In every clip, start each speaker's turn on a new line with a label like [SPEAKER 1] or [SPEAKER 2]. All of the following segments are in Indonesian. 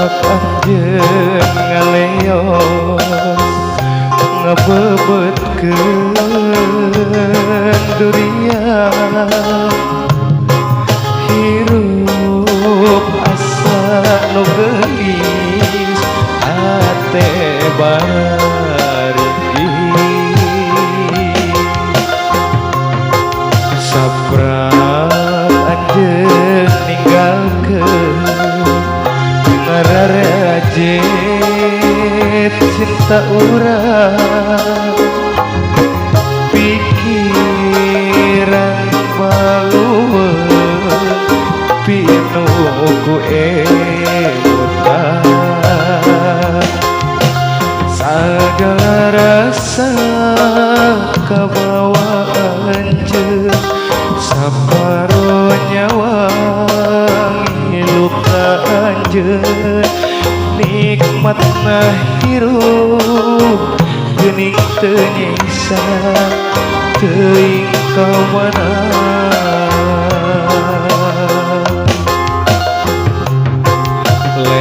[SPEAKER 1] anjeun ngaleos ngebebetkeun durian hirup asa nu geulis ate barenggi saprak anjeun ninggalkeun ngararejet cinta urang pikiran balueun pinu ku emutan sagala rasa kabawa anjeun saparo nyawa luka anjeun nikmatna hirup geuning teu nyesa teuing kawana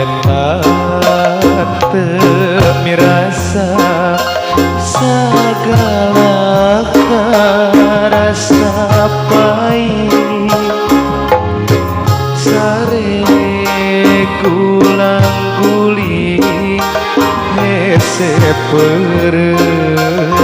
[SPEAKER 1] letak teu mirasa sagala karasa pahit sare gulang guling hese peureuh